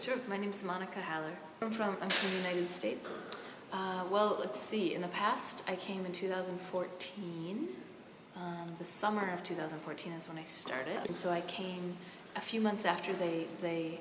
Sure. My name's Monica Haller. I'm from the United States. Well, let's see. In the past, I came in 2014. The summer of 2014 is when I started. And so I came a few months after they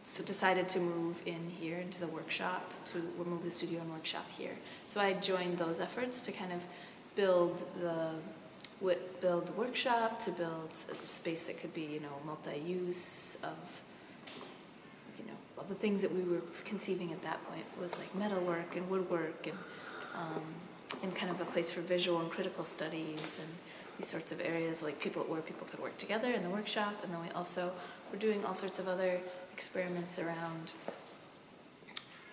decided to move in here into the workshop, to remove the studio and workshop here. So I joined those efforts to kind of build the workshop, to build a space that could be, multi-use of, all the things that we were conceiving at that point was like metalwork and woodwork and kind of a place for visual and critical studies and these sorts of areas like where people could work together in the workshop. And then we also were doing all sorts of other experiments around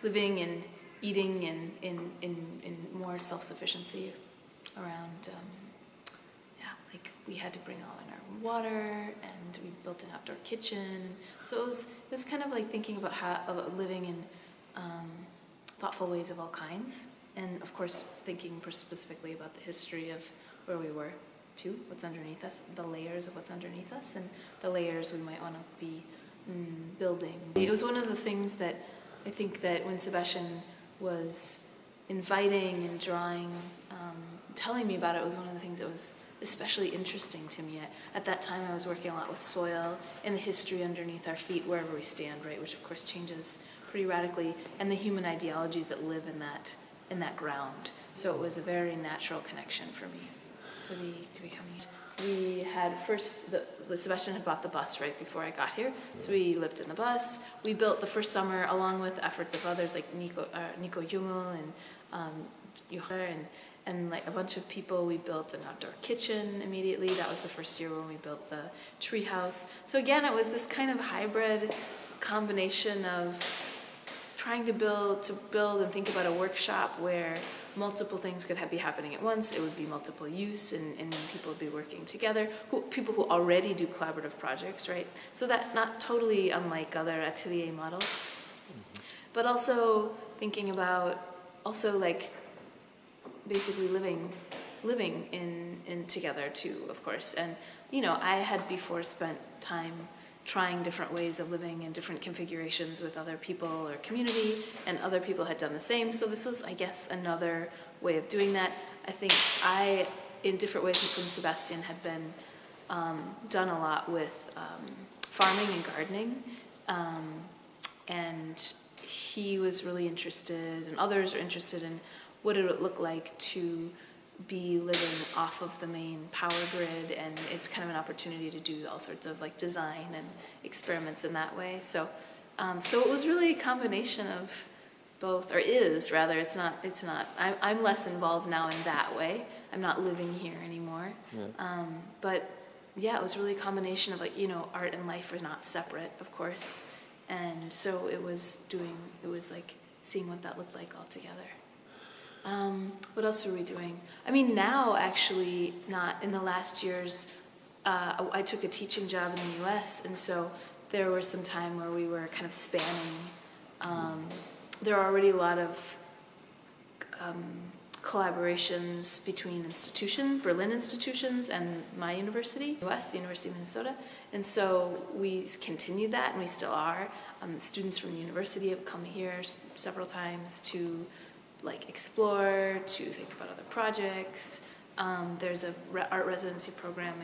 living and eating and in more self-sufficiency around, like we had to bring all in our water, and we built an outdoor kitchen. So it was kind of like thinking about living in thoughtful ways of all kinds, and of course thinking specifically about the history of where we were, too, what's underneath us, the layers of what's underneath us, and the layers we might want to be building. It was one of the things that I think that when Sebastian was inviting and drawing, telling me about it, was one of the things that was especially interesting to me. At that time, I was working a lot with soil and the history underneath our feet, wherever we stand, right, which of course changes pretty radically, and the human ideologies that live in that ground. So it was a very natural connection for me to be coming here. We had Sebastian had bought the bus right before I got here, so we lived in the bus. We built the first summer, along with efforts of others like Nico Jungel and Johan and like a bunch of people. We built an outdoor kitchen immediately. That was the first year when we built the tree house. So again, it was this kind of hybrid combination of trying to build and think about a workshop where multiple things could be happening at once. It would be multiple use, and people would be working together. People who already do collaborative projects, right? So that not totally unlike other atelier models, but also thinking about like basically living in together too, of course. And I had before spent time trying different ways of living in different configurations with other people or community, and other people had done the same. So this was, I guess, another way of doing that. I think in different ways from Sebastian, had been done a lot with farming and gardening, and he was really interested, and others are interested in what it would look like to be living off of the main power grid, and it's kind of an opportunity to do all sorts of like design and experiments in that way. So it was really a combination of both, or is rather. It's not. I'm less involved now in that way. I'm not living here anymore. Yeah. But yeah, it was really a combination of like art and life are not separate, of course, and so it was like seeing what that looked like all together. What else are we doing? I mean, now actually, not in the last years, I took a teaching job in the US, and so there was some time where we were kind of spanning. There are already a lot of collaborations between institutions, Berlin institutions, and my university, US, the University of Minnesota, and so we continued that, and we still are. Students from the university have come here several times to like explore, to think about other projects. There's a art residency program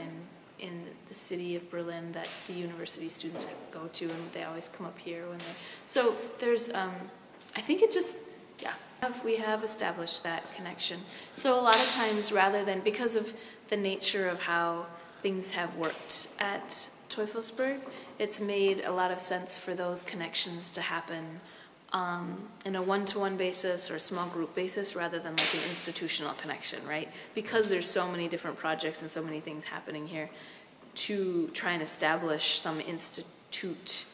in the city of Berlin that the university students go to, and they always come up here when they. So there's, I think it just, we have established that connection. So a lot of times, rather than, because of the nature of how things have worked at Teufelsberg, it's made a lot of sense for those connections to happen in a one-to-one basis or a small group basis, rather than like an institutional connection, right? Because there's so many different projects and so many things happening here, to try and establish some institute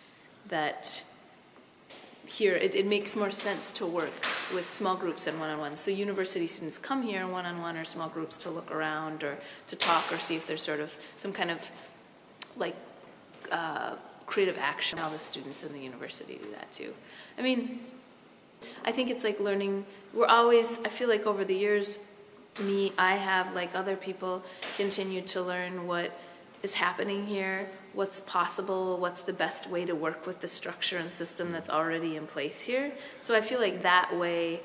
that here, it makes more sense to work with small groups and one-on-one. So university students come here one-on-one or small groups to look around or to talk or see if there's sort of some kind of like creative action. How the students in the university do that too. I mean, I think it's like learning. I feel like over the years, I have, like other people, continued to learn what is happening here, what's possible, what's the best way to work with the structure and system that's already in place here. So I feel like that way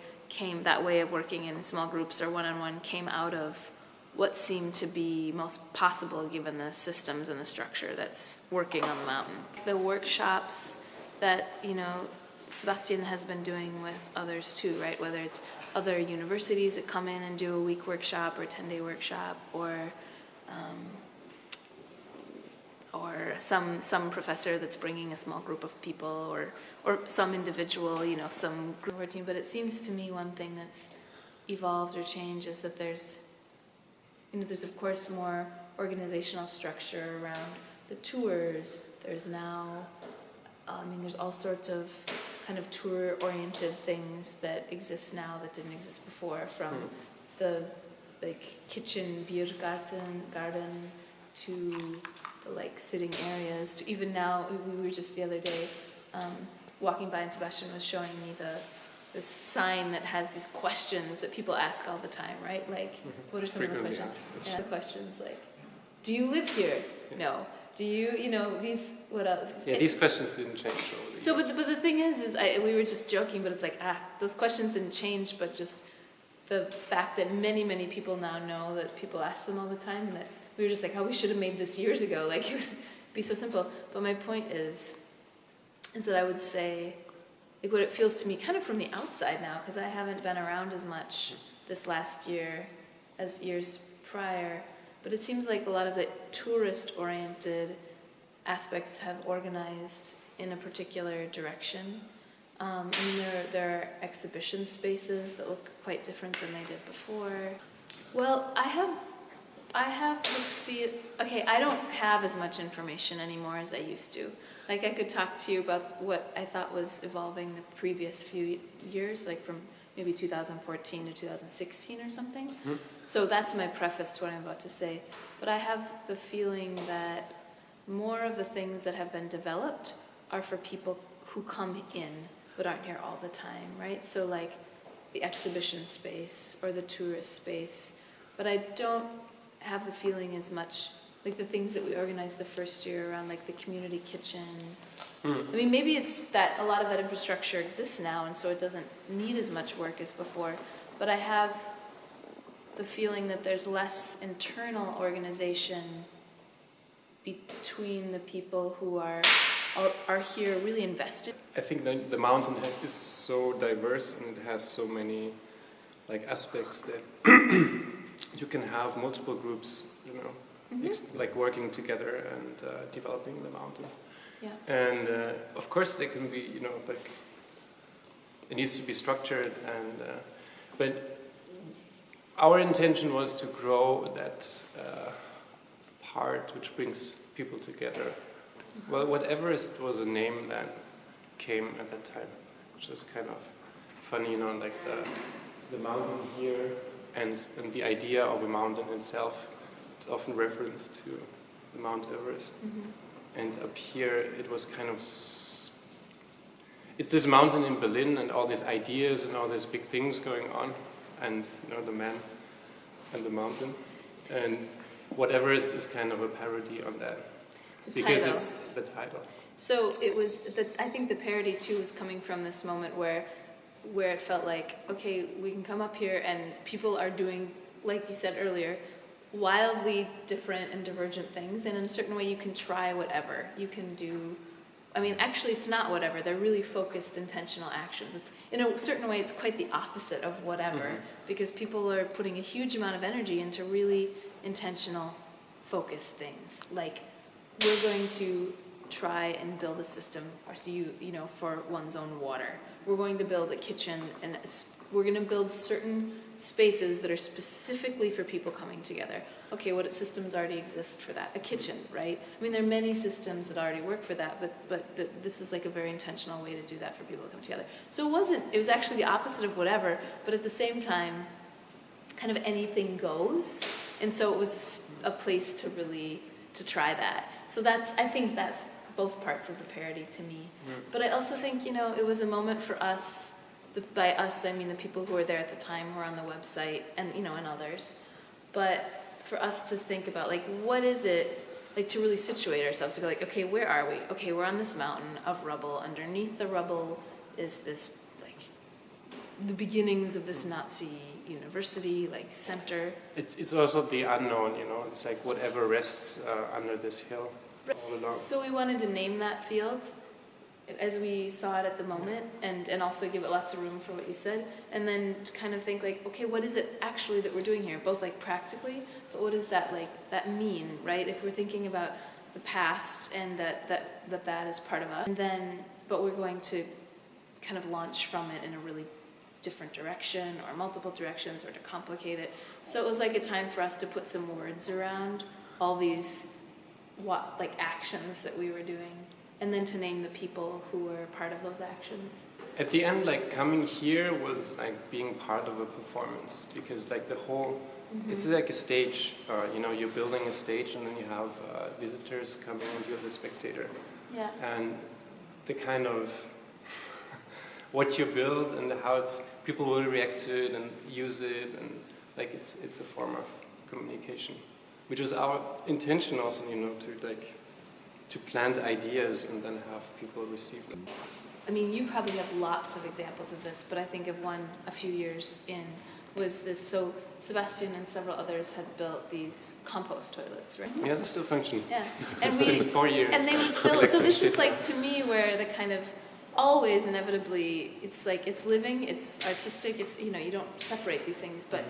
of working in small groups or one-on-one came out of what seemed to be most possible given the systems and the structure that's working on the mountain. The workshops that, Sebastian has been doing with others too, right? Whether it's other universities that come in and do a week workshop or a 10-day workshop, or some professor that's bringing a small group of people, or some individual, some group or team. But it seems to me one thing that's evolved or changed is that there's of course more organizational structure around the tours. There's now, there's all sorts of kind of tour-oriented things that exist now that didn't exist before, from the kitchen garden to the sitting areas, to even now, we were just the other day walking by and Sebastian was showing me this sign that has these questions that people ask all the time, right? What are some of the questions? Yeah, the questions do you live here? No. Do you, these, what else? Yeah, these questions didn't change. So, but the thing is we were just joking, but it's those questions didn't change, but just the fact that many, many people now know that people ask them all the time, and that we were just we should have made this years ago. It would be so simple. But my point is that I would say, what it feels to me kind of from the outside now, because I haven't been around as much this last year as years prior, but it seems like a lot of the tourist-oriented aspects have organized in a particular direction. There are exhibition spaces that look quite different than they did before. Well, I have the feel, I don't have as much information anymore as I used to. I could talk to you about what I thought was evolving the previous few years, from maybe 2014 to 2016 or something. Mm-hmm. So that's my preface to what I'm about to say. But I have the feeling that more of the things that have been developed are for people who come in but aren't here all the time, right? So the exhibition space or the tourist space. But I don't have the feeling as much the things that we organized the first year around the community kitchen. Maybe it's that a lot of that infrastructure exists now, and so it doesn't need as much work as before. But I have the feeling that there's less internal organization between the people who are here really invested. I think the mountain is so diverse, and it has so many aspects that you can have multiple groups, working together and developing the mountain. Yeah. And of course they can be, it needs to be structured, and but our intention was to grow that part which brings people together. Mm-hmm. Well, what Everest was a name that came at that time, which was kind of funny, the mountain here and the idea of a mountain itself. It's often referenced to the Mount Everest. Mm-hmm. And up here, it was kind of... It's this mountain in Berlin and all these ideas and all these big things going on. And, the man and the mountain. And what Everest is kind of a parody on that. Because it's the title. So it was... I think the parody, too, was coming from this moment where it felt okay, we can come up here and people are doing, like you said earlier, wildly different and divergent things, and in a certain way you can try whatever. You can do, actually it's not whatever, they're really focused intentional actions. It's, in a certain way, it's quite the opposite of whatever, because people are putting a huge amount of energy into really intentional, focused things. We're going to try and build a system, for one's own water. We're going to build a kitchen, and we're going to build certain spaces that are specifically for people coming together. Okay, what systems already exist for that? A kitchen, right? There are many systems that already work for that, but this is a very intentional way to do that for people to come together. So it was actually the opposite of whatever, but at the same time, kind of anything goes. And so it was a place to try that. So I think that's both parts of the parody to me. But I also think, it was a moment for us. By us, I mean the people who were there at the time, who were on the website, and and others. But for us to think about what is it? like to really situate ourselves, to go like, okay, where are we? Okay, we're on this mountain of rubble. Underneath the rubble is this, like, the beginnings of this Nazi university, like, center. It's also the unknown, you know, it's like whatever rests under this hill all along. So we wanted to name that field as we saw it at the moment, and also give it lots of room for what you said, and then to kind of think like, okay, what is it actually that we're doing here, both like practically, but what does that mean, right? If we're thinking about the past and that is part of us, and then, but we're going to kind of launch from it in a really different direction or multiple directions, or to complicate it. So it was like a time for us to put some words around all these actions that we were doing, and then to name the people who were part of those actions. At the end, like, coming here was like being part of a performance, because like the whole, it's like a stage, you know, you're building a stage and then you have visitors coming and you're the spectator. Yeah. And the kind of what you build and how people will react to it and use it, and like it's a form of communication, which was our intention also, you know, to plant ideas and then have people receive them. I mean, you probably have lots of examples of this, but I think of one a few years in was this. So Sebastian and several others had built these compost toilets, right? Yeah, they still function. Yeah, and we since 4 years. and they would fill. So this is like, to me, where the kind of always inevitably, it's like, it's living, it's artistic, it's, you know, you don't separate these things, but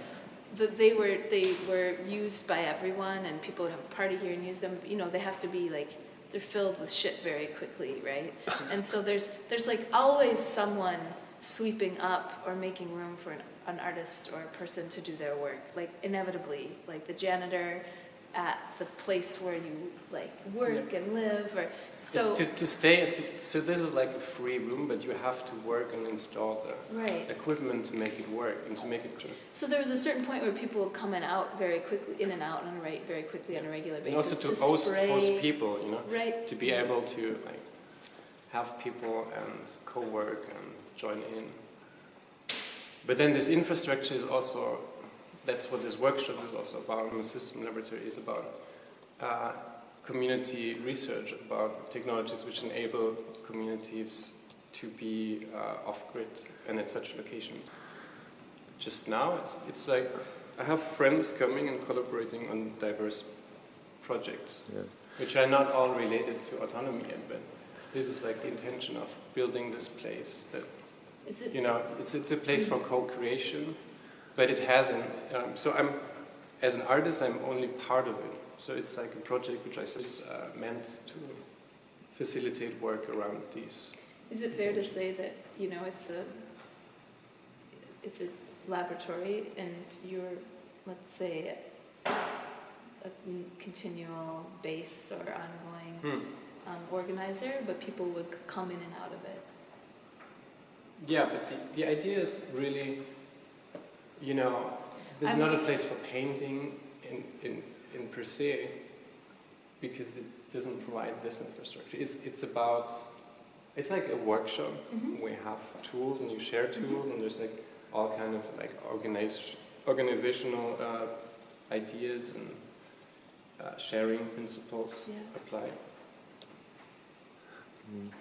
they were used by everyone, and people would have a party here and use them. You know, they have to be like, they're filled with shit very quickly, right? And so there's like always someone sweeping up or making room for an artist or a person to do their work, like inevitably, like the janitor at the place where you like work and live, or so. It's to stay. So this is like a free room, but you have to work and install the equipment to make it work and to make it true. So there was a certain point where people would come very quickly, in and out very quickly on a regular basis. And also to host people, you know, right? To be able to like have people and co-work and join in. But then this infrastructure is also. That's what this workshop is also about. The System Laboratory is about community research, about technologies which enable communities to be off-grid and at such locations. Just now, it's like I have friends coming and collaborating on diverse projects, which are not all related to autonomy yet, but this is like the intention of building this place that, you know, it's a place for co-creation. But it hasn't. So as an artist, I'm only part of it. So it's like a project which I said is meant to facilitate work around these. Is it fair to say that, you know, it's a laboratory, and you're, let's say, a continual base or ongoing organizer, but people would come in and out of it? Yeah, but the idea is really. You know, there's not a place for painting in per se, because it doesn't provide this infrastructure. It's like a workshop. We have tools and you share tools, and there's like all kind of like organizational ideas and sharing principles apply.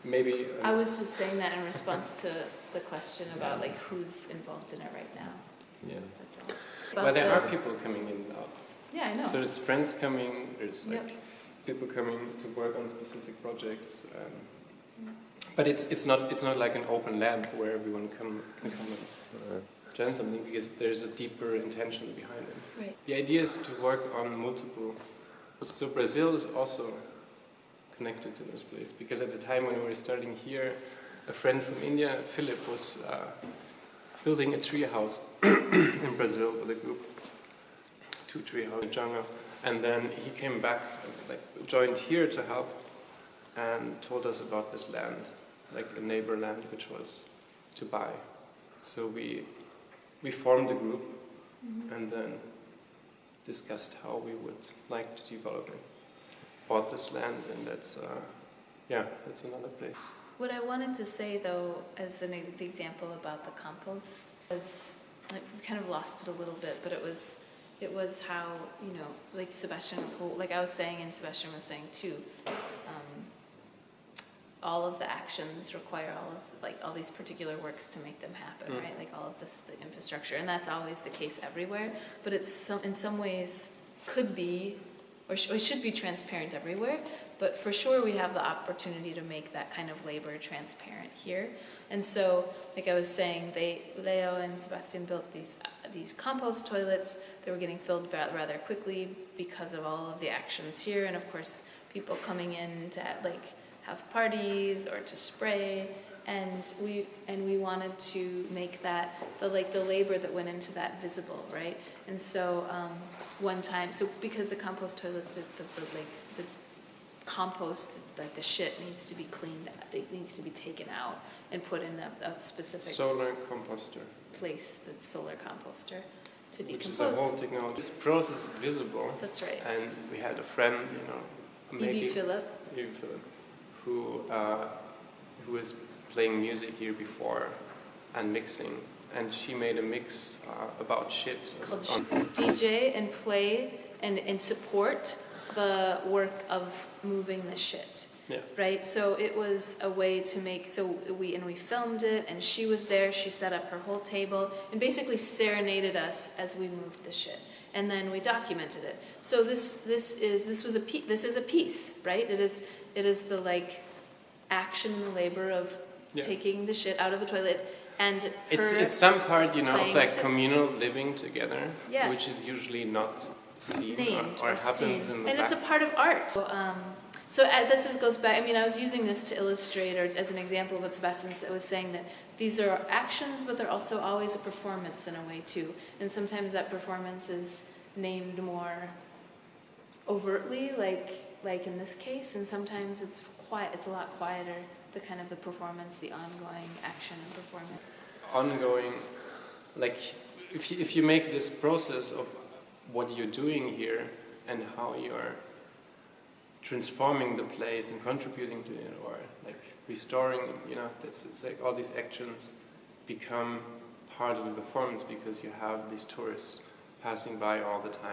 Maybe I was just saying that in response to the question about like who's involved in it right now. Yeah. That's all. But there are people coming in and out. Yeah, I know. So there's friends coming, there's like people coming to work on specific projects. But it's not like an open lab where everyone can come and join something, because there's a deeper intention behind it. Right. The idea is to work on multiple. So Brazil is also connected to this place, because at the time when we were starting here, a friend from India, Philip, was building a tree house in Brazil with a group, 2 tree houses in the jungle, and then he came back, like joined here to help, and told us about this land, like a neighbor land, which was to buy. So we formed a group, and then discussed how we would like to develop it. Bought this land, and that's another place. What I wanted to say, though, as the example about the compost, is, like, we kind of lost it a little bit, but it was it was how, you know, like Sebastian, like I was saying and Sebastian was saying too, all of the actions require all these particular works to make them happen, right? Like all of this, the infrastructure, and that's always the case everywhere. But it's in some ways could be, or should be transparent everywhere. But for sure, we have the opportunity to make that kind of labor transparent here. And so, like I was saying, Leo and Sebastian built these compost toilets. They were getting filled rather quickly because of all of the actions here, and of course, people coming in to like have parties or to spray, and we wanted to make that the labor that went into that visible, right? And so one time, so because the compost toilets, the compost, like the shit needs to be cleaned, it needs to be taken out and put in a specific solar composter place, the solar composter, to decompose. Which is a whole technology. This process is visible. That's right. And we had a friend, you know, Evie Phillip, who was playing music here before and mixing, and she made a mix about shit. Called DJ and play and support the work of moving the shit. Yeah. Right? So it was a way to make, we filmed it, and she was there, she set up her whole table and basically serenaded us as we moved the shit. And then we documented it. So this is a piece, right? It is the like action and the labor of taking the shit out of the toilet, and it's some part, you know, of like to, communal living together, which is usually not seen or happens in the and it's a part of art. So this goes back. I mean, I was using this to illustrate, or as an example of what Sebastian was saying, that these are actions, but they're also always a performance in a way too. And sometimes that performance is named more overtly, like in this case, and sometimes it's quiet. It's a lot quieter. The kind of the performance, the ongoing action and performance. Ongoing, like if you make this process of what you're doing here and how you're transforming the place and contributing to it, or like restoring, you know, it's like all these actions become part of the performance because you have these tourists passing by all the time.